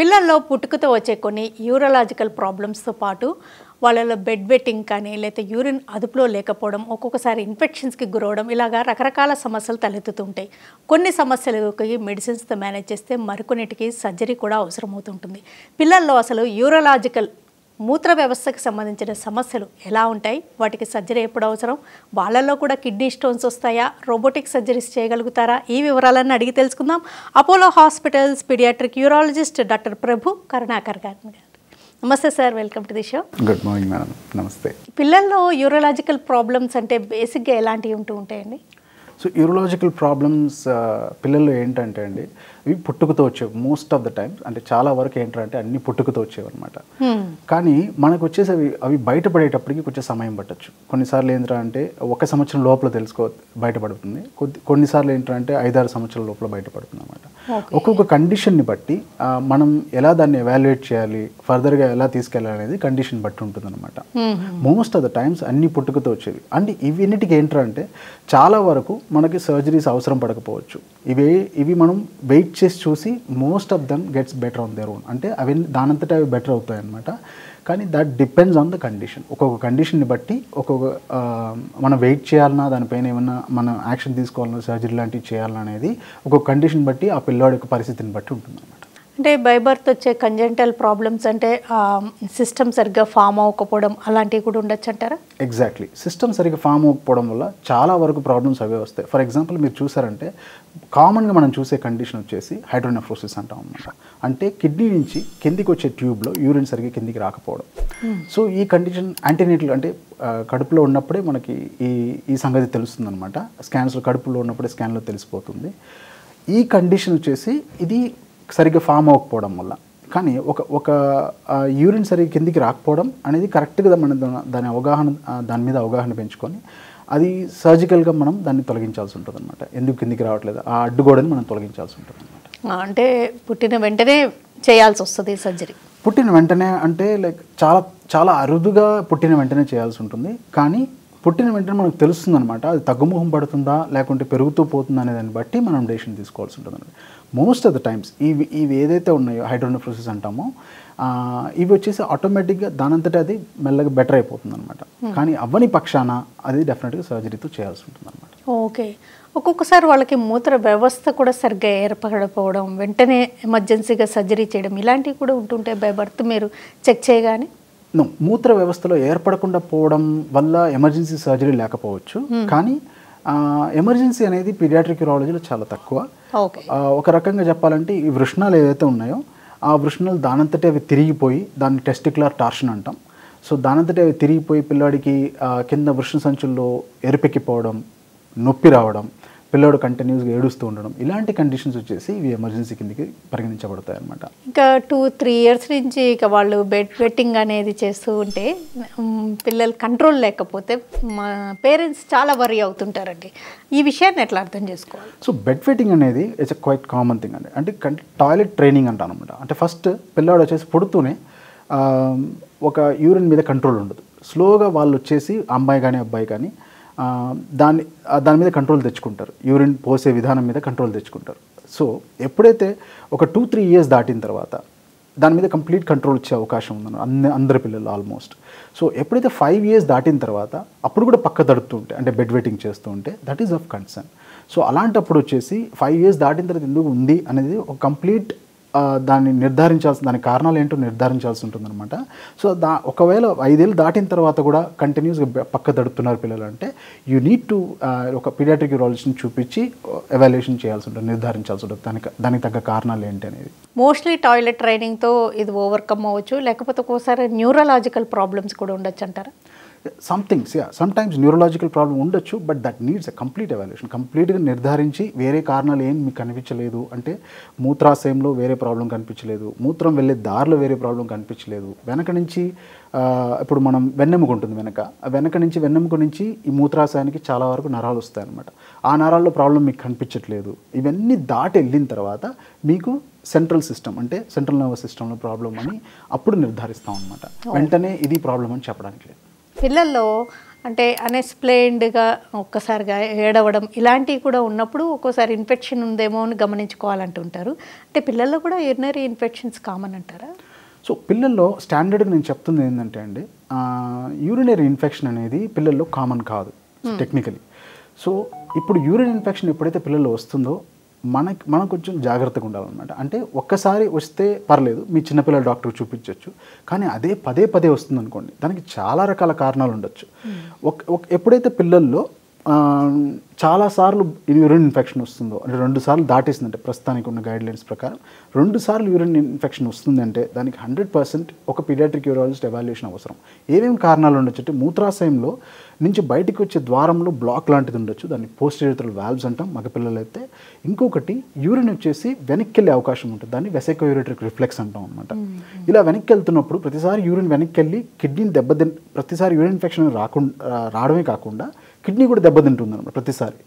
పిల్లల్లో పుట్టుకతో వచ్చే కొన్ని యూరలాజికల్ ప్రాబ్లమ్స్తో పాటు వాళ్ళలో బెడ్ వెట్టింగ్ కానీ లేకపోతే యూరిన్ అదుపులో లేకపోవడం, ఒక్కొక్కసారి ఇన్ఫెక్షన్స్కి గురవడం, ఇలాగా రకరకాల సమస్యలు తలెత్తుతుంటాయి. కొన్ని సమస్యలకి మెడిసిన్స్తో మేనేజ్ చేస్తే మరికొన్నిటికి సర్జరీ కూడా అవసరమవుతుంటుంది. పిల్లల్లో అసలు యూరలాజికల్ మూత్ర వ్యవస్థకు సంబంధించిన సమస్యలు ఎలా ఉంటాయి, వాటికి సర్జరీ ఎప్పుడు అవసరం, వాళ్ళల్లో కూడా కిడ్నీ స్టోన్స్ వస్తాయా, రోబోటిక్ సర్జరీస్ చేయగలుగుతారా, ఈ వివరాలన్నీ అడిగి తెలుసుకుందాం. Apollo hospitals pediatric urologist doctor Prabhu Karunakar గారు. నమస్తే sir, welcome to the show. Good morning madam. నమస్తే. పిల్లల్లో యూరలాజికల్ ప్రాబ్లమ్స్ అంటే బేసిక్గా ఎలాంటివి ఉంటాయండి? సో యూరలాజికల్ ప్రాబ్లమ్స్ పిల్లల్లో ఏంటంటే అండి, ఇవి పుట్టుకతో వచ్చేవి మోస్ట్ ఆఫ్ ద టైమ్స్. అంటే చాలా వరకు ఏంటంటే అన్ని పుట్టుకతో వచ్చేవి అనమాట. కానీ మనకు వచ్చేసి అవి బయటపడేటప్పటికి కొంచెం సమయం పట్టచ్చు. కొన్నిసార్లు ఏంటంటే 1 సంవత్సరం లోపల బయటపడుతుంది. కొన్నిసార్లు ఏంటంటే 5-6 సంవత్సరాల లోపల బయటపడుతుంది అనమాట. ఒక్కొక్క కండిషన్ని బట్టి మనం ఎలా దాన్ని ఎవాల్యుయేట్ చేయాలి, ఫర్దర్గా ఎలా తీసుకెళ్ళాలి అనేది కండిషన్ బట్టి ఉంటుంది అనమాట. మోస్ట్ ఆఫ్ ద టైమ్స్ అన్ని పుట్టుకతో వచ్చేవి. అండ్ ఇవన్నిటికి ఏంటంటే చాలా వరకు మనకి సర్జరీస్ అవసరం పడకపోవచ్చు. ఇవి మనం వెయిట్ చేసి చూసి most of them gets better on their own. అంటే అవి దానంతటా అవి బెటర్ అవుతాయి అనమాట. కానీ that depends on the condition. ఒక్కొక్క కండిషన్ని బట్టి మనం వెయిట్ చేయాలన్నా, దానిపైన ఏమన్నా మనం యాక్షన్ తీసుకోవాలన్నా, సర్జరీ లాంటివి చేయాలన్నా అనేది ఒక్కొక్క కండిషన్ బట్టి ఆ పిల్లాడి యొక్క పరిస్థితిని బట్టి ఉంటుంది అనమాట. అంటే బై బర్త్ వచ్చే కంజెంటల్ ప్రాబ్లమ్స్ అంటే సిస్టమ్ సరిగ్గా ఫామ్ అవ్వకపోవడం అలాంటివి కూడా ఉండొచ్చు అంటారా? ఎగ్జాక్ట్లీ. సిస్టమ్ సరిగ్గా ఫామ్ అవ్వకపోవడం వల్ల చాలా వరకు ప్రాబ్లమ్స్ అవే వస్తాయి. ఫర్ ఎగ్జాంపుల్ మీరు చూసారంటే కామన్గా మనం చూసే కండిషన్ వచ్చేసి హైడ్రోనెఫ్రోసిస్ అంటాం అనమాట. అంటే కిడ్నీ నుంచి కిందికి వచ్చే ట్యూబ్లో యూరిన్ సరిగ్గా కిందికి రాకపోవడం. సో ఈ కండిషన్ యాంటీనేటల్ అంటే కడుపులో ఉన్నప్పుడే మనకి ఈ సంగతి తెలుస్తుంది అనమాట. స్కాన్స్లో కడుపులో ఉన్నప్పుడే స్కాన్లో తెలిసిపోతుంది. ఈ కండిషన్ వచ్చేసి ఇది సరిగ్గా ఫామ్ అవ్వకపోవడం వల్ల. కానీ ఒక యూరిన్ సరిగ్గా కిందికి రాకపోవడం అనేది కరెక్ట్గా మన దాని మీద అవగాహన పెంచుకొని అది సర్జికల్గా మనం దాన్ని తొలగించాల్సి ఉంటుంది అనమాట. ఎందుకు కిందికి రావట్లేదు, ఆ అడ్డుగోడని మనం తొలగించాల్సి ఉంటుంది అనమాట. అంటే పుట్టిన వెంటనే చేయాల్సి వస్తుంది సర్జరీ? పుట్టిన వెంటనే అంటే లైక్ చాలా చాలా అరుదుగా పుట్టిన వెంటనే చేయాల్సి ఉంటుంది. కానీ పుట్టిన వెంటనే మనకు తెలుస్తుంది అనమాట. అది తగ్గుముఖం పడుతుందా లేకుంటే పెరుగుతూ పోతుందా అనే దాన్ని బట్టి మనం డెసిషన్ తీసుకోవాల్సి ఉంటుంది అనమాట. మోస్ట్ ఆఫ్ ద టైమ్స్ ఇవి ఏదైతే ఉన్నాయో హైడ్రోనెఫ్రోసిస్ అంటామో, ఇవి వచ్చేసి ఆటోమేటిక్గా దానంతటా అది మెల్లగా బెటర్ అయిపోతుంది అనమాట. కానీ అవ్వని పక్షాన అది డెఫినెట్గా సర్జరీతో చేయాల్సి ఉంటుంది అనమాట. ఓకే. ఒక్కొక్కసారి వాళ్ళకి మూత్ర వ్యవస్థ కూడా సరిగ్గా ఏర్పడకపోవడం, వెంటనే ఎమర్జెన్సీగా సర్జరీ చేయడం ఇలాంటివి కూడా ఉంటుంటాయి బై బర్త్ మీరు చెక్ చేయగానే? మూత్ర వ్యవస్థలో ఏర్పడకుండా పోవడం వల్ల ఎమర్జెన్సీ సర్జరీ లేకపోవచ్చు. కానీ ఎమర్జెన్సీ అనేది పీడియాట్రిక్ యూరాలజీలో చాలా తక్కువ. ఒక రకంగా చెప్పాలంటే ఈ వృషణాలు ఏదైతే ఉన్నాయో ఆ వృషణాలు దానంతటే అవి తిరిగిపోయి దాన్ని టెస్టిక్యులర్ టార్షన్ అంటాం. సో దానంతటే అవి తిరిగిపోయి పిల్లాడికి కింద వృషణ సంచుల్లో ఎరుపెక్కిపోవడం, నొప్పి రావడం, పిల్లోడు కంటిన్యూస్గా ఏడుస్తూ ఉండడం, ఇలాంటి కండిషన్స్ వచ్చేసి ఇవి ఎమర్జెన్సీ కిందకి పరిగణించబడతాయి అనమాట. ఇంకా 2-3 ఇయర్స్ నుంచి ఇక వాళ్ళు బెడ్ వెట్టింగ్ అనేది చేస్తూ ఉంటే పిల్లలు కంట్రోల్ లేకపోతే మా పేరెంట్స్ చాలా వరీ అవుతుంటారండి. ఈ విషయాన్ని ఎట్లా అర్థం చేసుకోవాలి? సో బెడ్ వెట్టింగ్ అనేది it's a quite common thing అండి. అంటే టాయిలెట్ ట్రైనింగ్ అంటాను అనమాట. అంటే ఫస్ట్ పిల్లాడు వచ్చేసి పుడుతూనే ఒక యూరిన్ మీద కంట్రోల్ ఉండదు. స్లోగా వాళ్ళు వచ్చేసి అమ్మాయి కానీ అబ్బాయి కానీ దాని మీద కంట్రోల్ తెచ్చుకుంటారు. యూరిన్ పోసే విధానం మీద కంట్రోల్ తెచ్చుకుంటారు. సో ఎప్పుడైతే ఒక 2-3 ఇయర్స్ దాటిన తర్వాత దాని మీద కంప్లీట్ కంట్రోల్ వచ్చే అవకాశం ఉందన్న అందరి పిల్లలు ఆల్మోస్ట్. సో ఎప్పుడైతే 5 ఇయర్స్ దాటిన తర్వాత అప్పుడు కూడా పక్క తడుతూ ఉంటే, అంటే బెడ్ వెట్టింగ్ చేస్తూ ఉంటే, that is of concern. So అలాంటప్పుడు వచ్చేసి 5 ఇయర్స్ దాటిన తర్వాత ఎందుకు ఉంది అనేది ఒక కంప్లీట్ దాన్ని దాని కారణాలు ఏంటో నిర్ధారించాల్సి ఉంటుందన్నమాట. సో ఒకవేళ 5 ఏళ్ళు దాటిన తర్వాత కూడా కంటిన్యూస్గా పక్క తడుపుతున్నారు పిల్లలు అంటే యూ నీడ్ టు ఒక పీడియాట్రిక్ యూరాలజిస్ట్ని చూపించి ఎవాల్యుయేషన్ చేయాల్సి ఉంటుంది, నిర్ధారించాల్సి ఉంటుంది దానికి తగ్గ కారణాలు ఏంటి అనేది. మోస్ట్లీ టాయిలెట్ ట్రైనింగ్తో ఇది ఓవర్కమ్ అవ్వచ్చు, లేకపోతే ఒక్కోసారి న్యూరలాజికల్ ప్రాబ్లమ్స్ కూడా ఉండొచ్చు అంటారా? సమ్టైమ్స్ న్యూరలాజికల్ ప్రాబ్లం ఉండొచ్చు, but that needs a complete evaluation. కంప్లీట్గా నిర్ధారించి వేరే కారణాలు ఏం మీకు కనిపించలేదు అంటే మూత్రాశయంలో వేరే ప్రాబ్లం కనిపించలేదు, మూత్రం వెళ్ళే దారిలో వేరే ప్రాబ్లం కనిపించలేదు, వెనక నుంచి ఇప్పుడు మనం వెన్నెముక ఉంటుంది, వెన్నెముక నుంచి ఈ మూత్రాశయానికి చాలా వరకు నరాలు వస్తాయి అన్నమాట. ఆ నరాల్లో ప్రాబ్లం మీకు కనిపించట్లేదు, ఇవన్నీ దాటి వెళ్ళిన తర్వాత మీకు సెంట్రల్ సిస్టమ్ అంటే సెంట్రల్ నర్వస్ సిస్టంలో ప్రాబ్లం అని అప్పుడు నిర్ధారిస్తాం అనమాట. వెంటనే ఇది ప్రాబ్లం అని చెప్పడానికి లేదు. పిల్లల్లో అంటే అన్ఎక్స్ప్లెయిన్డ్గా ఒక్కసారిగా ఏడవడం ఇలాంటివి కూడా ఉన్నప్పుడు ఒక్కోసారి ఇన్ఫెక్షన్ ఉందేమో అని గమనించుకోవాలంటుంటారు. అంటే పిల్లల్లో కూడా యూరినరీ ఇన్ఫెక్షన్స్ కామన్ అంటారా? సో పిల్లల్లో స్టాండర్డ్గా నేను చెప్తుంది ఏంటంటే అండి, యూరినరీ ఇన్ఫెక్షన్ అనేది పిల్లల్లో కామన్ కాదు టెక్నికలీ. సో ఇప్పుడు యూరిన్ ఇన్ఫెక్షన్ ఎప్పుడైతే పిల్లల్లో వస్తుందో మనం కొంచెం జాగ్రత్తగా ఉండాలన్నమాట. అంటే ఒక్కసారి వస్తే పర్లేదు, మీ చిన్నపిల్లల డాక్టర్కి చూపించవచ్చు. కానీ అదే పదే పదే వస్తుంది అనుకోండి, దానికి చాలా రకాల కారణాలు ఉండొచ్చు. ఎప్పుడైతే పిల్లల్లో చాలాసార్లు యూరిన్ ఇన్ఫెక్షన్ వస్తుందో, అంటే 2 సార్లు దాటేసిందంటే ప్రస్తుతానికి ఉన్న గైడ్లైన్స్ ప్రకారం 2 సార్లు యూరిన్ ఇన్ఫెక్షన్ వస్తుందంటే దానికి 100% ఒక పీడియాట్రిక్ యూరాలజిస్ట్ ఎవాల్యుయేషన్ అవసరం. ఏమేమి కారణాలు ఉండొచ్చు అంటే మూత్రాశయంలో నుంచి బయటికి వచ్చే ద్వారంలో బ్లాక్ లాంటిది ఉండొచ్చు, దాన్ని పోస్టీరియర్ వాల్వ్స్ అంటాం మగపిల్లలైతే. ఇంకొకటి యూరిన్ వచ్చేసి వెనక్కి వెళ్ళే అవకాశం ఉంటుంది, దాన్ని వెసైకోయూరిట్రిక్ రిఫ్లెక్స్ అంటాం అనమాట. ఇలా వెనక్కి వెళ్తున్నప్పుడు ప్రతిసారి యూరిన్ వెనక్కి వెళ్ళి కిడ్నీని ప్రతిసారి యూరిన్ ఇన్ఫెక్షన్ రావడమే కాకుండా కిడ్నీ కూడా దెబ్బతింటుంది అనమాట ప్రతిసారి.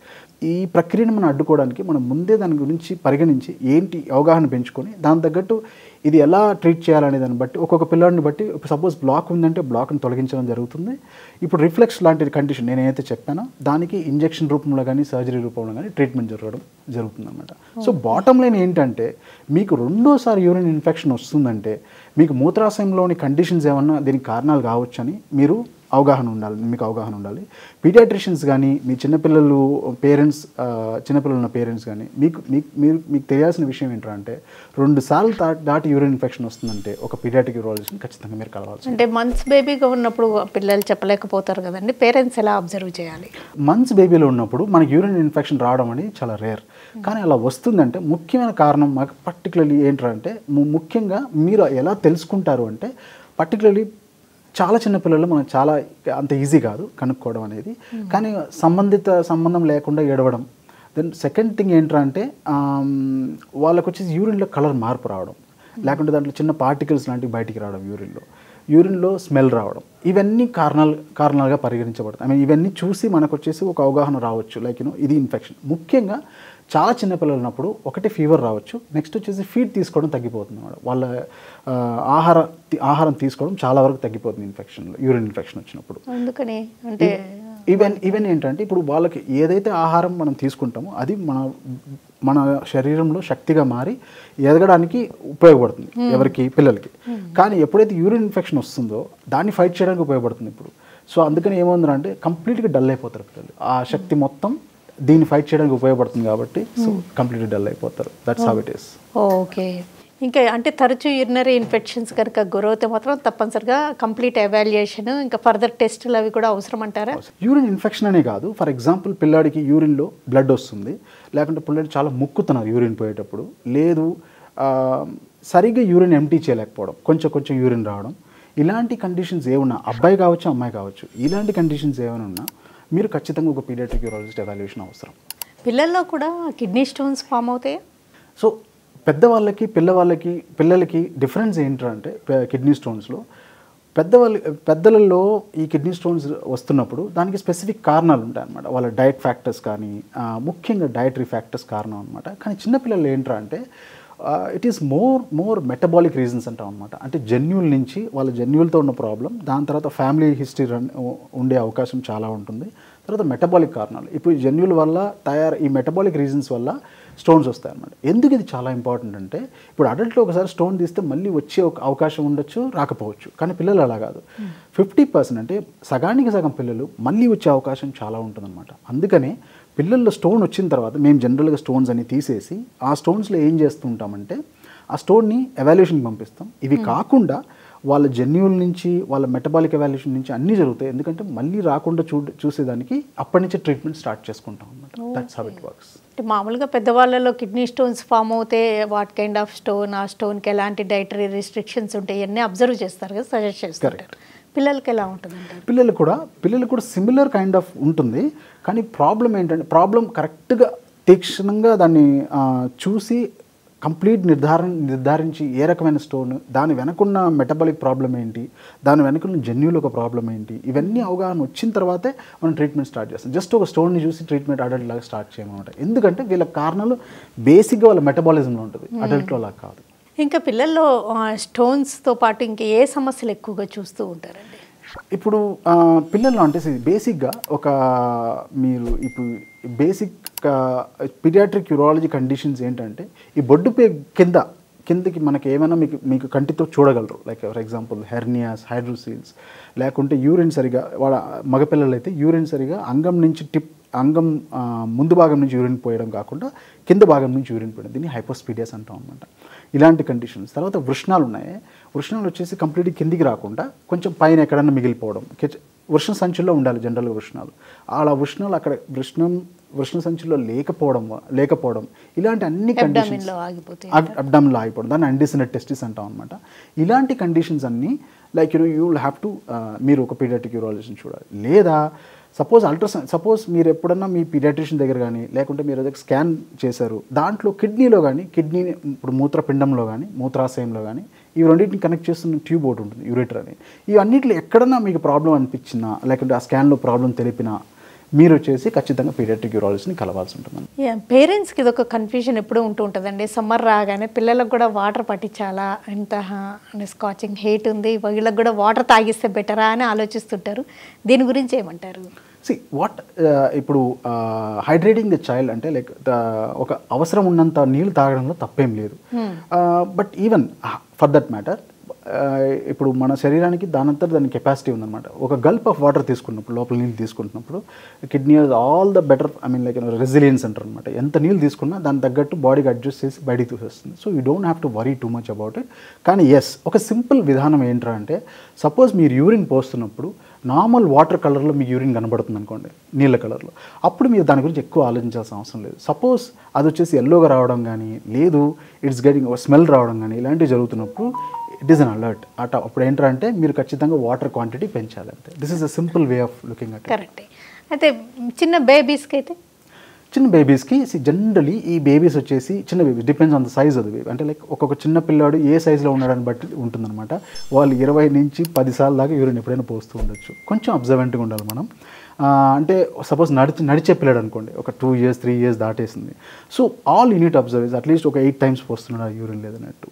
ఈ ప్రక్రియను మనం అడ్డుకోవడానికి మనం ముందే దాని గురించి పరిగణించి ఏంటి అవగాహన పెంచుకొని దాని తగ్గట్టు ఇది ఎలా ట్రీట్ చేయాలనే దాన్ని బట్టి ఒక్కొక్క పిల్లాడిని బట్టి, సపోజ్ బ్లాక్ ఉందంటే బ్లాక్ని తొలగించడం జరుగుతుంది. ఇప్పుడు రిఫ్లెక్స్ లాంటి కండిషన్ నేను ఏదైతే చెప్పానో దానికి ఇంజెక్షన్ రూపంలో కానీ సర్జరీ రూపంలో కానీ ట్రీట్మెంట్ జరుగుతుంది అనమాట. సో బాటమ్ లైన్ ఏంటంటే, మీకు 2వ సారి యూరిన్ ఇన్ఫెక్షన్ వస్తుందంటే మీకు మూత్రాశయంలోని కండిషన్స్ ఏమన్నా దీనికి కారణాలు కావచ్చని మీకు అవగాహన ఉండాలి. పీడియాట్రిషియన్స్ కానీ మీ చిన్నపిల్లలు పేరెంట్స్, చిన్నపిల్లలు ఉన్న పేరెంట్స్ కానీ మీకు తెలియాల్సిన విషయం ఏంటంటే 2 సార్లు దాటి యూరిన్ ఇన్ఫెక్షన్ వస్తుందంటే ఒక పీడియాట్రిక్ యూరాలజిస్ట్ని ఖచ్చితంగా మీరు కలవాల్సి. అంటే మంత్స్ బేబీగా ఉన్నప్పుడు పిల్లలు చెప్పలేకపోతారు కదండి, పేరెంట్స్ ఎలా అబ్జర్వ్ చేయాలి? మంత్స్ బేబీలో ఉన్నప్పుడు మనకి యూరిన్ ఇన్ఫెక్షన్ రావడం అనేది చాలా రేర్. కానీ అలా వస్తుందంటే ముఖ్యమైన కారణం మాకు పర్టికులర్లీ ఏంటంటే, ముఖ్యంగా మీరు ఎలా తెలుసుకుంటారు అంటే, పర్టికులర్లీ చాలా చిన్నపిల్లలు మనం చాలా అంత ఈజీ కాదు కనుక్కోవడం అనేది. కానీ సంబంధం లేకుండా ఏడవడం. దెన్ సెకండ్ థింగ్ ఏంటంటే వాళ్ళకు వచ్చేసి యూరిన్లో కలర్ మార్పు రావడం, లేకుంటే దాంట్లో చిన్న పార్టికల్స్ లాంటివి బయటికి రావడం, యూరిన్లో స్మెల్ రావడం. ఇవన్నీ కారణాలుగా పరిగణించబడతాయి. ఇవన్నీ చూసి మనకు వచ్చేసి ఒక అవగాహన రావచ్చు, లైక్ ఇది ఇన్ఫెక్షన్. ముఖ్యంగా చాలా చిన్నపిల్లలు ఉన్నప్పుడు ఒకటి ఫీవర్ రావచ్చు, నెక్స్ట్ వచ్చేసి ఫీడ్ తీసుకోవడం తగ్గిపోతుంది అన్నమాట. వాళ్ళ ఆహారం తీసుకోవడం చాలా వరకు తగ్గిపోతుంది యూరిన్ ఇన్ఫెక్షన్ వచ్చినప్పుడు. అందుకని అంటే ఈవెన్ ఏంటంటే ఇప్పుడు వాళ్ళకి ఏదైతే ఆహారం మనం తీసుకుంటామో అది మన శరీరంలో శక్తిగా మారి ఎదగడానికి ఉపయోగపడుతుంది ఎవరికి, పిల్లలకి. కానీ ఎప్పుడైతే యూరిన్ ఇన్ఫెక్షన్ వస్తుందో దాన్ని ఫైట్ చేయడానికి ఉపయోగపడుతుంది ఇప్పుడు. సో అందుకని ఏమవుతుందంటే కంప్లీట్గా డల్ అయిపోతారు పిల్లలు. ఆ శక్తి మొత్తం దీన్ని ఫైట్ చేయడానికి ఉపయోగపడుతుంది కాబట్టి సో కంప్లీట్గా డల్ అయిపోతారు. That's how it is. Okay. ఇంకా అంటే తరచూ యూరినరీ ఇన్ఫెక్షన్స్ కనుక గురైతే మాత్రం తప్పనిసరిగా కంప్లీట్ ఎవాల్యుయేషన్, ఇంకా ఫర్దర్ టెస్టులు అవి కూడా అవసరం అంటారా? యూరిన్ ఇన్ఫెక్షన్ అనే కాదు, ఫర్ ఎగ్జాంపుల్ పిల్లాడికి యూరిన్లో బ్లడ్ వస్తుంది, లేకుంటే పిల్లాడు చాలా ముక్కుతున్నారు యూరిన్ పోయేటప్పుడు, లేదు సరిగ్గా యూరిన్ ఎంటీ చేయలేకపోవడం, కొంచెం యూరిన్ రావడం, ఇలాంటి కండిషన్స్ ఏమున్నా, అబ్బాయి కావచ్చు అమ్మాయి కావచ్చు, ఇలాంటి కండిషన్స్ ఏమైనా ఉన్నా మీరు ఖచ్చితంగా ఒక పీడియాట్రిక్ యూరాలజిస్ట్ ఎవాల్యుయేషన్ అవసరం. పిల్లల్లో కూడా కిడ్నీ స్టోన్స్ ఫామ్ అవుతాయి. సో పిల్లలకి డిఫరెన్స్ ఏంటంటే కిడ్నీ స్టోన్స్లో పెద్దలలో ఈ కిడ్నీ స్టోన్స్ వస్తున్నప్పుడు దానికి స్పెసిఫిక్ కారణాలు ఉంటాయి అన్నమాట. వాళ్ళ డైట్ ఫ్యాక్టర్స్ కానీ, ముఖ్యంగా డైటరీ ఫ్యాక్టర్స్ కారణం అనమాట. కానీ చిన్నపిల్లలు ఏంటంటే it is more metabolic reasons అంటాం అనమాట. అంటే వాళ్ళ జన్యువులతో ఉన్న ప్రాబ్లం, దాని తర్వాత ఫ్యామిలీ హిస్టరీ ఉండే అవకాశం చాలా ఉంటుంది. తర్వాత మెటబాలిక్ కారణాలు, ఇప్పుడు జన్యువుల వల్ల ఈ మెటబాలిక్ రీజన్స్ వల్ల స్టోన్స్ వస్తాయి అన్నమాట. ఎందుకు ఇది చాలా ఇంపార్టెంట్ అంటే, ఇప్పుడు అడల్ట్లో ఒకసారి స్టోన్ తీస్తే మళ్ళీ వచ్చే అవకాశం ఉండొచ్చు, రాకపోవచ్చు. కానీ పిల్లలు అలా కాదు, 50% అంటే సగానికి సగం పిల్లలు మళ్ళీ వచ్చే అవకాశం చాలా ఉంటుందన్నమాట. అందుకనే పిల్లల్లో స్టోన్ వచ్చిన తర్వాత మేము జనరల్గా స్టోన్స్ అని తీసేసి ఆ స్టోన్స్లో ఏం చేస్తూ ఉంటామంటే ఆ స్టోన్ని ఎవాల్యుయేషన్కి పంపిస్తాం. ఇవి కాకుండా వాళ్ళ జన్యువుల నుంచి, వాళ్ళ మెటబాలిక్ ఎవాల్యుయేషన్ నుంచి అన్నీ జరుగుతాయి. ఎందుకంటే మళ్ళీ రాకుండా చూసేదానికి అప్పటి నుంచే ట్రీట్మెంట్ స్టార్ట్ చేసుకుంటాం అన్నమాట. That's how it works. మామూలుగా పెద్దవాళ్ళలో కిడ్నీ స్టోన్స్ ఫామ్ అవుతే వాట్ కైండ్ ఆఫ్ స్టోన్, ఆ స్టోన్కి ఎలాంటి డైటరీ రిస్ట్రిక్షన్స్ ఉంటాయి ఇవన్నీ అబ్జర్వ్ చేస్తారు కదా, సజెస్ట్ చేస్తారు. పిల్లలకి ఎలా ఉంటుంది అంటే పిల్లలు కూడా సిమిలర్ కైండ్ ఆఫ్ ఉంటుంది. కానీ ప్రాబ్లం ఏంటంటే, ప్రాబ్లం కరెక్ట్గా తీక్షణంగా దాన్ని చూసి కంప్లీట్ నిర్ధారించి ఏ రకమైన స్టోన్, దాని వెనకున్న మెటబాలిక్ ప్రాబ్లం ఏంటి, దాని వెనకున్న జన్యువులు ఒక ప్రాబ్లం ఏంటి, ఇవన్నీ అవగాహన వచ్చిన తర్వాతే మనం ట్రీట్మెంట్ స్టార్ట్ చేస్తాం. జస్ట్ ఒక స్టోన్ని చూసి ట్రీట్మెంట్ అడల్ట్ లాగా స్టార్ట్ చేయమన్నమాట. ఎందుకంటే వీళ్ళ కారణాలు బేసిక్గా వాళ్ళ మెటబాలిజంలో ఉంటుంది, అడల్ట్లో అలా కాదు. ఇంకా పిల్లల్లో స్టోన్స్తో పాటు ఇంకా ఏ సమస్యలు ఎక్కువగా చూస్తూ ఉంటారండి? ఇప్పుడు పిల్లల్లో అంటే బేసిక్గా ఒక మీరు ఇప్పుడు బేసిక్ పీడియాట్రిక్ యూరాలజీ కండిషన్స్ ఏంటంటే ఈ బొడ్డు కిందకి మనకి ఏమైనా మీకు కంటితో చూడగలరు. లైక్ ఫర్ ఎగ్జాంపుల్ హెర్నియాస్, హైడ్రోసీల్స్, లేకుంటే యూరిన్ సరిగా వాళ్ళ మగపిల్లలు అయితే యూరిన్ సరిగా అంగం ముందు భాగం నుంచి యూరిన్ పోయడం కాకుండా కింద భాగం నుంచి యూరిన్ పోయడం, దీన్ని హైపోస్పీడియాస్ అంటాం అనమాట. ఇలాంటి కండిషన్స్. తర్వాత వృషణాలు ఉన్నాయి. వృషణాలు వచ్చేసి కంప్లీట్గా కిందికి రాకుండా కొంచెం పైన ఎక్కడన్నా మిగిలిపోవడం. వృషణ సంచుల్లో ఉండాలి జనరల్గా వృషణాలు. అలా వృషణాలు అక్కడ వృషణ సంచుల్లో లేకపోవడం ఇలాంటి అన్ని కండిషన్స్, అబ్డామిన్లో ఆగిపోవడం, దాన్ని అన్డిసెండెడ్ టెస్టిస్ అంటాం అనమాట. ఇలాంటి కండిషన్స్ అన్నీ like you will have to మీరు ఒక పీడియాట్రిక్ యూరాలజిస్ట్ని చూడాలి. లేదా సపోజ్ మీరు ఎప్పుడన్నా మీ పీడియాట్రిషియన్ దగ్గర కానీ లేకుంటే మీరు ఏదైనా స్కాన్ చేశారు, దాంట్లో కిడ్నీ ఇప్పుడు మూత్రపిండంలో కానీ మూత్రాశయంలో కానీ ఈ రెండింటిని కనెక్ట్ చేస్తున్న ట్యూబ్ ఒకటి ఉంటుంది, యూరేటర్ అని. ఇవన్నిటిలో ఎక్కడన్నా మీకు ప్రాబ్లం అనిపించినా లేకుంటే ఆ స్కాన్లో ప్రాబ్లం తెలిపినా మీరు వచ్చేసి ఖచ్చితంగా పీడియాట్రిక్ యూరాలజిస్ట్ని కలవాల్సి ఉంటుంది. పేరెంట్స్కి ఇది ఒక కన్ఫ్యూజన్ ఎప్పుడూ ఉంటుందండి. సమ్మర్ రాగానే పిల్లలకు కూడా వాటర్ పట్టించాలా, ఇంత స్కాచింగ్ హీట్ ఉంది, వీళ్ళకి కూడా వాటర్ తాగిస్తే బెటరా అని ఆలోచిస్తుంటారు. దీని గురించి ఏమంటారు? ఇప్పుడు హైడ్రేటింగ్ ది చైల్డ్ అంటే లైక్ ఒక అవసరం ఉన్నంత నీళ్ళు తాగడంలో తప్పేం లేదు. But even for that matter ఇప్పుడు మన శరీరానికి దాని కెపాసిటీ ఉందన్నమాట. ఒక గల్ప్ ఆఫ్ వాటర్ తీసుకున్నప్పుడు, లోపల నీళ్ళు తీసుకుంటున్నప్పుడు kidney all the better like resilience అంటారు అనమాట. ఎంత నీళ్ళు తీసుకున్నా దాని తగ్గట్టు బాడీకి అడ్జస్ట్ చేసి బయటికి తీసేస్తుంది. So you don't have to worry too much about it. కానీ ఒక సింపుల్ విధానం ఏంట్రా అంటే, సపోజ్ మీరు యూరిన్ పోస్తున్నప్పుడు నార్మల్ వాటర్ కలర్లో మీకు యూరిన్ కనబడుతుంది అనుకోండి, నీళ్ళ కలర్లో, అప్పుడు మీరు దాని గురించి ఎక్కువ ఆలోచించాల్సిన అవసరం లేదు. సపోజ్ అది వచ్చేసి ఎల్లోగా రావడం కానీ, లేదు ఇట్స్ గెటింగ్ స్మెల్ రావడం కానీ ఇలాంటివి జరుగుతున్నప్పుడు ఇట్ ఈస్ అన్ అలర్ట్. అప్పుడు ఏంటంటే మీరు ఖచ్చితంగా వాటర్ క్వాంటిటీ పెంచాలి అంతే. This is a simple way of looking at. Correct. అయితే చిన్న బేబీస్కి జనరలీ ఈ బేబీస్ వచ్చేసి చిన్న babies depends on the size of the baby. అంటే లైక్ ఒక్కొక్క చిన్న పిల్లాడు ఏ సైజులో ఉన్నాడని బట్టి ఉంటుందన్నమాట. వాళ్ళు 20 నుంచి 10 సార్లు దాకా యూరిన్ ఎప్పుడైనా పోస్తూ ఉండొచ్చు. కొంచెం అబ్జర్వెంట్గా ఉండాలి మనం. అంటే సపోజ్ నడిచే పిల్లాడు అనుకోండి, ఒక 2 years 3 years దాటేసింది. So all you need observe is at least ఒక 8 times పోస్తున్నాడు ఆ యూరిన్ లేదన్నట్టు.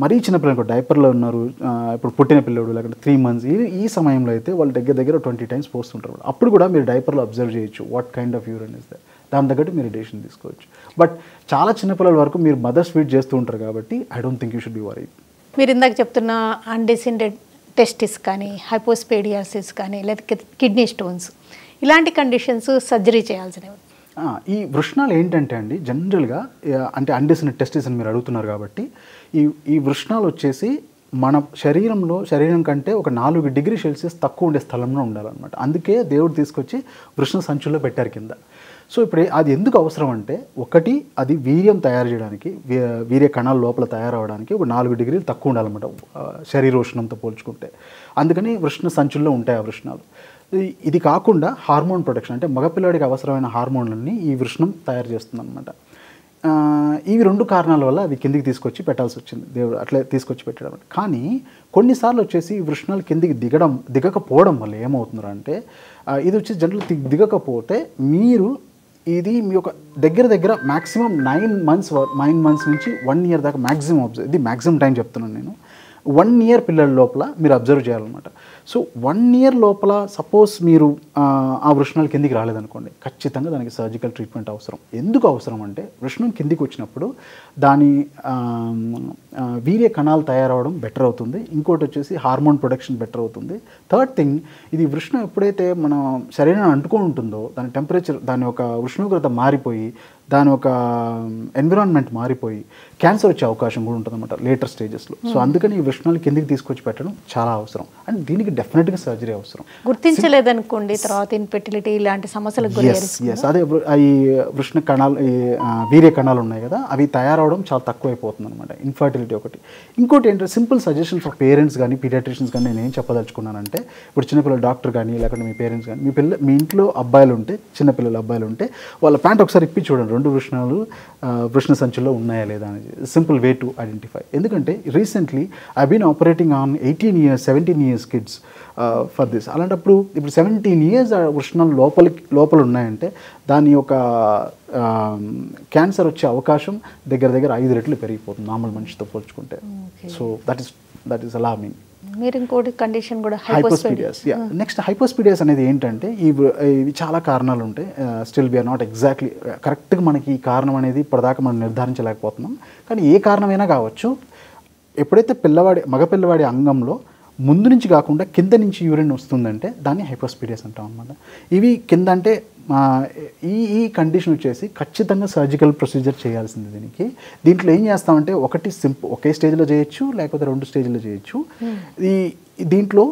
మరీ చిన్న పిల్లలు డైపర్లో ఉన్నారు, ఇప్పుడు పుట్టిన పిల్లడు లేకుంటే 3 months ఈ సమయంలో అయితే వాళ్ళు దగ్గర 20 times పోస్తుంటారు. అప్పుడు కూడా మీరు డైపర్లో అబ్జర్వ్ చేయొచ్చు what kind of urine is that. దాని తగ్గట్టు మీరు డెసిషన్ తీసుకోవచ్చు. బట్ చాలా చిన్నపిల్లల వరకు మీరు మదర్స్ ఫీడ్ చేస్తూ ఉంటారు కాబట్టి I don't think you should be worry. మీరు ఇందాక చెప్తున్న అన్డిసెండెడ్ టెస్టిస్ కానీ, హైపోస్పేడియాసిస్ కానీ, లేదా కిడ్నీ స్టోన్స్ ఇలాంటి కండిషన్స్ సర్జరీ చేయాల్సినవి. ఈ వృషణాలు ఏంటంటే అండి జనరల్గా అంటే అన్డిసెండెడ్ టెస్టిస్ అని మీరు అడుగుతున్నారు కాబట్టి ఈ వృషణాలు వచ్చేసి మన శరీరం కంటే ఒక 4 degrees Celsius తక్కువ ఉండే స్థలంలో ఉండాలన్నమాట. అందుకే దేవుడు తీసుకొచ్చి వృషణ సంచుల్లో పెట్టారు కింద. సో ఇప్పుడు అది ఎందుకు అవసరం అంటే, ఒకటి అది వీర్యం తయారు చేయడానికి, వీర్య కణాల లోపల తయారవడానికి ఒక 4 degrees తక్కువ ఉండాలన్నమాట శరీరోష్ణంతో పోల్చుకుంటే. అందుకని వృషణ సంచుల్లో ఉంటాయి ఆ వృషణాలు. ఇది కాకుండా హార్మోన్ ప్రొటెక్షన్ అంటే మగపిల్లాడికి అవసరమైన హార్మోన్లన్నీ ఈ వృషణం తయారు చేస్తుంది అనమాట. ఇవి 2 కారణాల వల్ల అది కిందికి తీసుకొచ్చి పెట్టాల్సి వచ్చింది, దేవుడు అట్లా తీసుకొచ్చి పెట్టడం. కానీ కొన్నిసార్లు వచ్చేసి వృషణాలు కిందికి దిగకపోవడం వల్ల ఏమవుతుందంటే అంటే, ఇది వచ్చి జనరల్ దిగకపోతే ఇది మీ యొక్క దగ్గర మ్యాక్సిమం 9 months నుంచి 1 year దాకా మ్యాక్సిమం ఇది మ్యాక్సిమం టైం చెప్తున్నాను నేను. 1 year పిల్లల లోపల మీరు అబ్జర్వ్ చేయాలన్నమాట. సో 1 year లోపల సపోజ్ మీరు ఆ వృషణాలు కిందికి రాలేదనుకోండి, ఖచ్చితంగా దానికి సర్జికల్ ట్రీట్మెంట్ అవసరం. ఎందుకు అవసరం అంటే, వృషణం కిందికి వచ్చినప్పుడు దాని వీర్య కణాలు తయారవడం బెటర్ అవుతుంది. ఇంకోటి వచ్చేసి హార్మోన్ ప్రొడక్షన్ బెటర్ అవుతుంది. థర్డ్ థింగ్, ఇది వృషణం ఎప్పుడైతే మన శరీరాన్ని అంటుకొని ఉంటుందో దాని టెంపరేచర్, దాని యొక్క ఉష్ణోగ్రత మారిపోయి, దాని ఒక ఎన్విరాన్మెంట్ మారిపోయి క్యాన్సర్ వచ్చే అవకాశం కూడా ఉంటుందన్నమాట లేటర్ స్టేజెస్లో. సో అందుకని ఈ వృషణాలు కిందికి తీసుకొచ్చి పెట్టడం చాలా అవసరం. అండ్ దీనికి డెఫినెట్గా సర్జరీ అవసరం. గుర్తించలేదనుకోండి తర్వాత ఇన్ఫెర్టిలిటీ ఇలాంటి సమస్యలకు అదే ఈ వృషణ కణాలు, ఈ వీర్య కణాలు ఉన్నాయి కదా, అవి తయారవడం చాలా తక్కువైపోతుంది అనమాట. ఇన్ఫర్టిలిటీ ఒకటి. ఇంకోటి ఏంటంటే సింపుల్ సజెషన్ ఫర్ పేరెంట్స్ కానీ పీడియాట్రిషియన్స్ కానీ నేను ఏం చెప్పదలుచుకున్నానంటే, ఇప్పుడు చిన్నపిల్లల డాక్టర్ కానీ లేకుంటే మీ పేరెంట్స్ కానీ మీ ఇంట్లో అబ్బాయిలు ఉంటే, చిన్నపిల్లల అబ్బాయిలు ఉంటే వాళ్ళ ప్యాంట్ ఒకసారి ఇప్పి చూడండి 2 వృషణాలు వృషణ సంచుల్లో ఉన్నాయా లేదా అనేది. Simple way to identify. ఎందుకంటే recently I been operating on 18 years 17 years kids for this. అలాంటప్పుడు ఇప్పుడు 17 years వృషణాలు లోపల ఉన్నాయంటే దాని యొక్క క్యాన్సర్ వచ్చే అవకాశం దగ్గర 5 రెట్లు పెరిగిపోతుంది నార్మల్ మనిషితో పోల్చుకుంటే. So that is alarming. మీరు ఇంకోటి కండిషన్ కూడా హైపోస్పీడియాస్. నెక్స్ట్ హైపోస్పీడియాస్ అనేది ఏంటంటే ఇవి చాలా కారణాలు ఉంటాయి. స్టిల్ వీఆర్ నాట్ ఎగ్జాక్ట్లీ కరెక్ట్గా మనకి ఈ కారణం అనేది ఇప్పటిదాకా మనం నిర్ధారించలేకపోతున్నాం. కానీ ఏ కారణమైనా కావచ్చు, ఎప్పుడైతే మగపిల్లవాడి అంగంలో ముందు నుంచి కాకుండా కింద నుంచి యూరిన్ వస్తుందంటే దాన్ని హైపోస్పీడియాస్ అంటాం అనమాట. ఇవి కింద అంటే ఈ కండిషన్ వచ్చేసి ఖచ్చితంగా సర్జికల్ ప్రొసీజర్ చేయాల్సింది. దీంట్లో ఏం చేస్తామంటే ఒకటి ఒకే స్టేజ్లో చేయొచ్చు, లేకపోతే 2 స్టేజ్లో చేయొచ్చు. దీంట్లో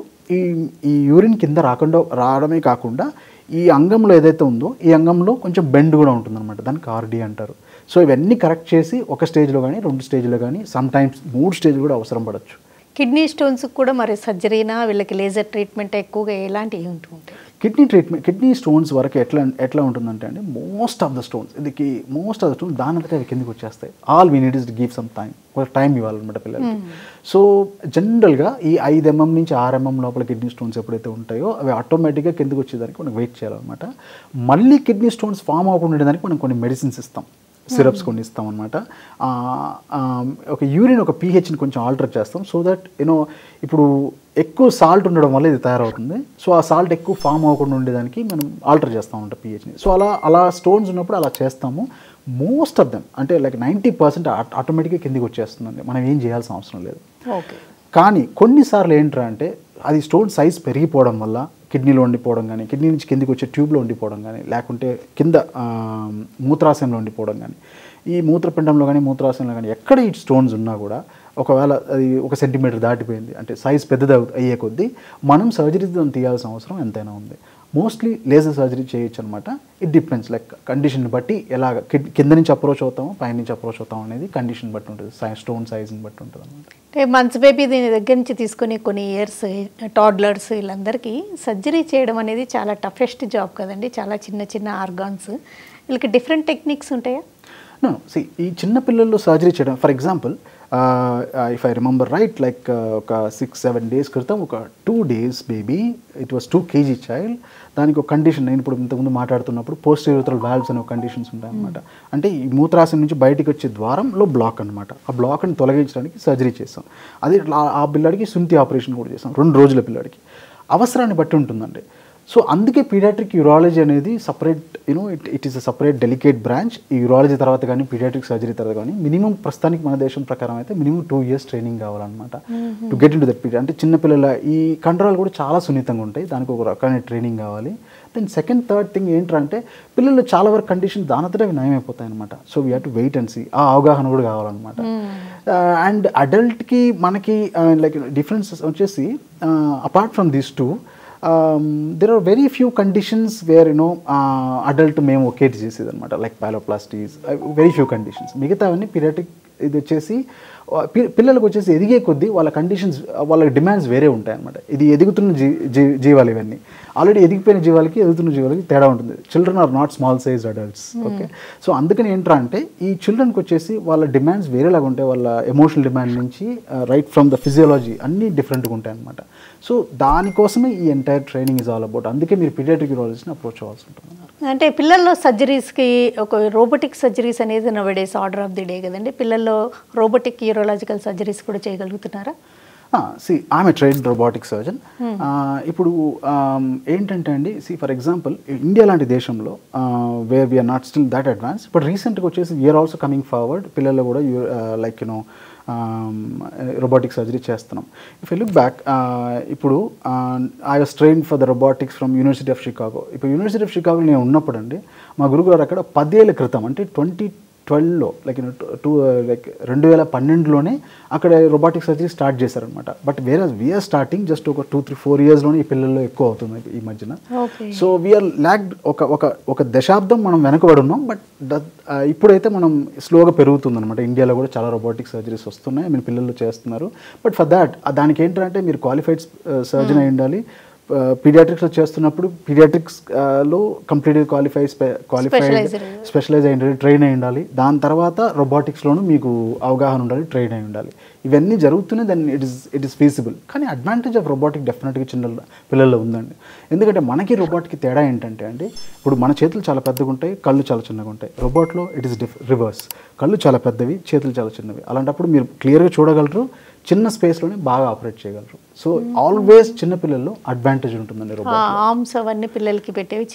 ఈ యూరిన్ కింద రావడమే కాకుండా ఈ అంగంలో ఏదైతే ఉందో ఈ అంగంలో కొంచెం బెండ్ కూడా ఉంటుందన్నమాట. దాన్ని కార్డి అంటారు. సో ఇవన్నీ కరెక్ట్ చేసి ఒక స్టేజ్లో కానీ 2 స్టేజ్లో కానీ సమ్టైమ్స్ 3 స్టేజ్లు కూడా అవసరం పడవచ్చు. కిడ్నీ స్టోన్స్ కూడా మరి సర్జరీనా, వీళ్ళకి లేజర్ ట్రీట్మెంట్ ఎక్కువగా ఎలాంటివి ఉంటుంటాయి? కిడ్నీ స్టోన్స్ వరకు ఎట్లా ఉంటుందంటే అండి, మోస్ట్ ఆఫ్ ద స్టోన్స్ దాని అంతటా అవి కిందకి వచ్చేస్తాయి. All we need is to give some time ఇవ్వాలన్నమాట పిల్లలకి. సో జనరల్గా ఈ 5 mm నుంచి 6 mm లోపల కిడ్నీ స్టోన్స్ ఎప్పుడైతే ఉంటాయో అవి ఆటోమేటిక్గా కిందకి వచ్చేదానికి మనం వెయిట్ చేయాలన్నమాట. మళ్ళీ కిడ్నీ స్టోన్స్ ఫామ్ అవ్వకుండా ఉండేదానికి మనం కొన్ని మెడిసిన్స్ ఇస్తాం, సిరప్స్ కొన్ని ఇస్తాం అనమాట. ఒక యూరిన్ ఒక pHని కొంచెం ఆల్టర్ చేస్తాం. సో దట్ ఇప్పుడు ఎక్కువ సాల్ట్ ఉండడం వల్ల ఇది తయారవుతుంది. సో ఆ సాల్ట్ ఎక్కువ ఫామ్ అవ్వకుండా ఉండేదానికి మనం ఆల్టర్ చేస్తాం అనమాట pHని. సో అలా స్టోన్స్ ఉన్నప్పుడు అలా చేస్తాము. మోస్ట్ ఆఫ్ దెమ్ అంటే లైక్ 90% ఆటోమేటిక్గా కిందికి వచ్చేస్తుందండి, మనం ఏం చేయాల్సిన అవసరం లేదు. కానీ కొన్నిసార్లు ఏంట్రా అంటే అది స్టోన్ సైజ్ పెరిగిపోవడం వల్ల కిడ్నీలో ఉండిపోవడం కానీ, కిడ్నీ నుంచి కిందికి వచ్చే ట్యూబ్లో ఉండిపోవడం కానీ, లేకుంటే కింద మూత్రాశయంలో ఉండిపోవడం కానీ, ఈ మూత్రపిండంలో కానీ మూత్రాశయంలో కానీ ఎక్కడ ఈ స్టోన్స్ ఉన్నా కూడా ఒకవేళ అది 1 సెంటీమీటర్ దాటిపోయింది అంటే సైజ్ పెద్దది అయ్యే కొద్దీ మనం సర్జరీతో తీయాల్సిన అవసరం ఎంతైనా ఉంది. మోస్ట్లీ లేజర్ సర్జరీ చేయొచ్చు అనమాట. ఇట్ డిపెండ్స్ లైక్ కండిషన్ బట్టి ఎలాగ కింద నుంచి అప్రోచ్ అవుతాము, పై నుంచి అప్రోచ్ అవుతాము అనేది కండిషన్ బట్టి ఉంటుంది, స్టోన్ సైజ్ని బట్టి ఉంటుంది అనమాట. అంటే మంత్స్ బేబీ దీని దగ్గర నుంచి తీసుకుని కొన్ని ఇయర్స్ టాడ్లర్స్ వీళ్ళందరికీ సర్జరీ చేయడం అనేది చాలా టఫెస్ట్ జాబ్ కదండి. చాలా చిన్న ఆర్గాన్స్, వీళ్ళకి డిఫరెంట్ టెక్నిక్స్ ఉంటాయా? ఈ చిన్న పిల్లల్లో సర్జరీ చేయడం, for example if I remember right, like ఒక 6-7 days క్రితం ఒక 2 days baby, it was 2 kg child. దానికి ఒక కండిషన్, నేను ఇప్పుడు ఇంతకుముందు మాట్లాడుతున్నప్పుడు పోస్టీరియర్ వాల్వ్స్ అనే ఒక కండిషన్స్ ఉంటాయి అనమాట. అంటే ఈ మూత్రాశయం నుంచి బయటికి వచ్చే ద్వారంలో బ్లాక్ అనమాట. ఆ బ్లాక్ని తొలగించడానికి సర్జరీ చేస్తాం. అది ఆ పిల్లాడికి సుంతి ఆపరేషన్ కూడా చేస్తాం 2 రోజుల పిల్లాడికి. అవసరాన్ని బట్టి ఉంటుందండి. సో అందుకే పీడియాట్రిక్ యూరాలజీ అనేది separate, it is a separate delicate branch. ఈ యూరాలజీ తర్వాత కానీ పీడియాట్రిక్ సర్జరీ తర్వాత కానీ మినిమం ప్రస్తుతానికి మన దేశం ప్రకారం అయితే మినిమం 2 years ట్రైనింగ్ కావాలన్నమాట to get into that period. అంటే చిన్నపిల్లల ఈ కండరాలు కూడా చాలా సున్నితంగా ఉంటాయి, దానికి ఒక రకమైన ట్రైనింగ్ కావాలి. దెన్ సెకండ్ థర్డ్ థింగ్ ఏంటంటే పిల్లలు చాలా వరకు కండిషన్ దానంతటా అవి నయమైపోతాయి అనమాట. So we have to wait and see, ఆ అవగాహన కూడా కావాలన్నమాట. అండ్ అడల్ట్కి మనకి లైక్ డిఫరెన్సెస్ వచ్చేసి apart from these 2, there are very few conditions where adult మేము ఓకే చేసేది అనమాట, like pyeloplasties, very few conditions. మిగతా అవన్నీ పీడియాట్రిక్ ఇది వచ్చేసి పిల్లలకు వచ్చేసి ఎదిగే కొద్దీ వాళ్ళ కండిషన్స్, వాళ్ళ డిమాండ్స్ వేరే ఉంటాయి అనమాట. ఇది ఎదుగుతున్న జీవాలు, ఇవన్నీ ఆల్రెడీ ఎదిగిపోయిన జీవాలకి ఎదుగుతున్న జీవాలకి తేడా ఉంటుంది. Children are not small size adults. Okay, so అందుకని ఏంట్రా అంటే ఈ చిల్డ్రన్కి వచ్చేసి వాళ్ళ డిమాండ్స్ వేరేలాగా ఉంటాయి. వాళ్ళ ఎమోషనల్ డిమాండ్ నుంచి రైట్ ఫ్రమ్ ద ఫిజియాలజీ అన్నీ డిఫరెంట్గా ఉంటాయి అనమాట. సో దానికోసమే ఈ entire training is all about. అందుకే మీరు పీడియాట్రిక్ యూరాలజిస్ట్ని అప్రోచ్ అవ్వాల్సి ఉంటుంది. అంటే పిల్లల్లో సర్జరీస్కి ఒక రోబోటిక్ సర్జరీస్ అనేది నవడేస్ ఆర్డర్ ఆఫ్ ది డే కదండి. పిల్లల్లో రోబోటిక్ యూరాలజికల్ సర్జరీస్ కూడా చేయగలుగుతున్నారా? ఆమె ట్రైన్డ్ రోబోటిక్ సర్జన్. ఇప్పుడు ఏంటంటే అండి, ఫర్ ఎగ్జాంపుల్ ఇండియా లాంటి దేశంలో where we are not still that advance, but రీసెంట్గా వచ్చేసి వీఆర్ ఆల్సో కమింగ్ ఫార్వర్డ్. పిల్లల్లో కూడా లైక్ రోబోటిక్ సర్జరీ చేస్తున్నాం. ఇఫ్ ఐ లుక్ బ్యాక్, ఇప్పుడు I was trained for the robotics from University of Chicago. ఇప్పుడు University of షికాగోలో నేను ఉన్నప్పుడు అండి, మా గురుగారు అక్కడ 10 ఏళ్ల క్రితం అంటే 2012లో లైక్ 2012లోనే అక్కడ రోబోటిక్ సర్జరీ స్టార్ట్ చేశారనమాట. బట్ వీఆర్ స్టార్టింగ్ జస్ట్ ఒక 2-3-4 yearsలోనే ఈ పిల్లల్లో ఎక్కువ అవుతుంది ఈ మధ్యన. సో వీఆర్ ల్యాక్డ్ ఒక దశాబ్దం మనం వెనకబడి ఉన్నాం. బట్ ఇప్పుడైతే మనం స్లోగా పెరుగుతుంది అనమాట. ఇండియాలో కూడా చాలా రోబోటిక్ సర్జరీస్ వస్తున్నాయి, మీరు పిల్లలు చేస్తున్నారు. బట్ ఫర్ దాట్ దానికి ఏంటంటే మీరు క్వాలిఫైడ్ సర్జన్ అయి ఉండాలి. పీడియాట్రిక్స్లో చేస్తున్నప్పుడు పీడియాట్రిక్స్లో కంప్లీట్గా క్వాలిఫైడ్ స్పెషలైజ్ అయి ఉండాలి, ట్రైన్ అయి ఉండాలి. దాని తర్వాత రోబోటిక్స్లోనూ మీకు అవగాహన ఉండాలి, ట్రైన్ అయి ఉండాలి. ఇవన్నీ జరుగుతూనే దాన్ని ఇట్ ఈస్ ఫీజిబుల్. కానీ అడ్వాంటేజ్ ఆఫ్ రోబోటిక్ డెఫినెట్గా చిన్న పిల్లల్లో ఉందండి. ఎందుకంటే మనకి రోబోట్కి తేడా ఏంటంటే అండి, ఇప్పుడు మన చేతులు చాలా పెద్దగా ఉంటాయి, కళ్ళు చాలా చిన్నగా ఉంటాయి. రోబోట్లో ఇట్ ఈస్ రివర్స్, కళ్ళు చాలా పెద్దవి, చేతులు చాలా చిన్నవి. అలాంటప్పుడు మీరు క్లియర్గా చూడగలరు, చిన్న స్పేస్లోనే బాగా ఆపరేట్ చేయగలరు. సో ఆల్వేస్ చిన్నపిల్లల్లో అడ్వాంటేజ్ ఉంటుందండి రోబోట్. ఆర్మ్స్ అవన్నీ పిల్లలకి పెట్టేవి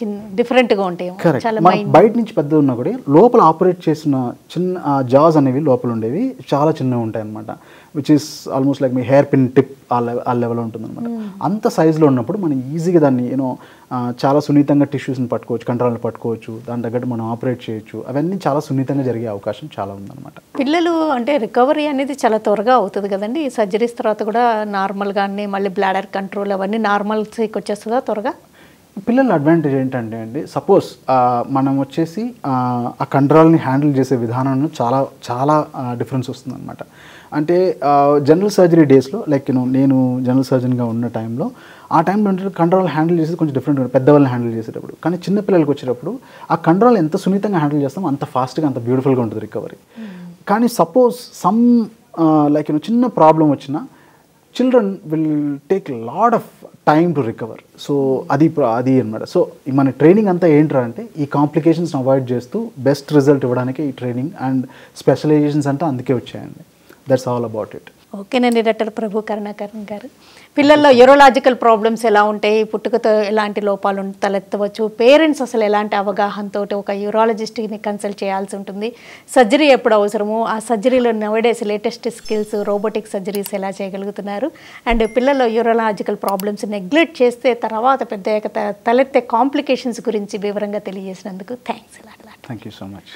డిఫరెంట్గా ఉంటాయి. కరెక్ట్. బయట నుంచి పెద్ద ఉన్నా కూడా లోపల ఆపరేట్ చేసిన చిన్న జాస్ అనేవి లోపల ఉండేవి చాలా చిన్నవి ఉంటాయి అనమాట, which is almost like me hair pin tip ఆ లెవెల్లో ఉంటుంది అనమాట. అంత సైజులో ఉన్నప్పుడు మనం ఈజీగా దాన్ని చాలా సున్నితంగా టిష్యూస్ని పట్టుకోవచ్చు, కంట్రోల్ని పట్టుకోవచ్చు, దాని తగ్గట్టు మనం ఆపరేట్ చేయొచ్చు. అవన్నీ చాలా సున్నితంగా జరిగే అవకాశం చాలా ఉందన్నమాట. పిల్లలు అంటే రికవరీ అనేది చాలా త్వరగా అవుతుంది కదండి, ఈ సర్జరీస్ తర్వాత కూడా నార్మల్గానే మళ్ళీ బ్లాడర్ కంట్రోల్ అవన్నీ నార్మల్స్కి వచ్చేస్తుందా త్వరగా? పిల్లల అడ్వాంటేజ్ ఏంటంటే అండి, సపోజ్ మనం వచ్చేసి ఆ కంట్రోల్ని హ్యాండిల్ చేసే విధానంలో చాలా చాలా డిఫరెన్స్ వస్తుందన్నమాట. అంటే జనరల్ సర్జరీ డేస్లో లైక్ నేను జనరల్ సర్జన్గా ఉన్న టైంలో ఆ టైంలో కంట్రోల్ హ్యాండిల్ చేసేది కొంచెం డిఫరెంట్ ఉంటుంది పెద్దవాళ్ళని హ్యాండిల్ చేసేటప్పుడు. కానీ చిన్న పిల్లలకి వచ్చేటప్పుడు ఆ కంట్రోల్ ఎంత సున్నితంగా హ్యాండిల్ చేస్తామో అంత ఫాస్ట్గా అంత బ్యూటిఫుల్గా ఉంటుంది రికవరీ. కానీ సపోజ్ సమ్ లైక్ చిన్న ప్రాబ్లం వచ్చినా children will take lot of time to recover. So అది అనమాట. సో మన ట్రైనింగ్ అంతా ఏంటంటే ఈ కాంప్లికేషన్స్ అవాయిడ్ చేస్తూ బెస్ట్ రిజల్ట్ ఇవ్వడానికి ఈ ట్రైనింగ్ అండ్ స్పెషలైజేషన్స్ అంతా అందుకే వచ్చాయండి. That's all about it. ఓకేనండి డాక్టర్ ప్రభు కరుణాకరన్ గారు, పిల్లల్లో యూరోలాజికల్ ప్రాబ్లమ్స్ ఎలా ఉంటాయి, పుట్టుకతో ఎలాంటి లోపాలు తలెత్తవచ్చు, పేరెంట్స్ అసలు ఎలాంటి అవగాహనతో ఒక యూరాలజిస్ట్ని కన్సల్ట్ చేయాల్సి ఉంటుంది, సర్జరీ ఎప్పుడు అవసరమో, ఆ సర్జరీలో నవడేస్ లేటెస్ట్ స్కిల్స్ రోబోటిక్ సర్జరీస్ ఎలా చేయగలుగుతున్నారు, అండ్ పిల్లల్లో యూరోలాజికల్ ప్రాబ్లమ్స్ నెగ్లెక్ట్ చేస్తే తర్వాత పెద్ద తలెత్తే కాంప్లికేషన్స్ గురించి వివరంగా తెలియజేసినందుకు thanks. Thank you so much.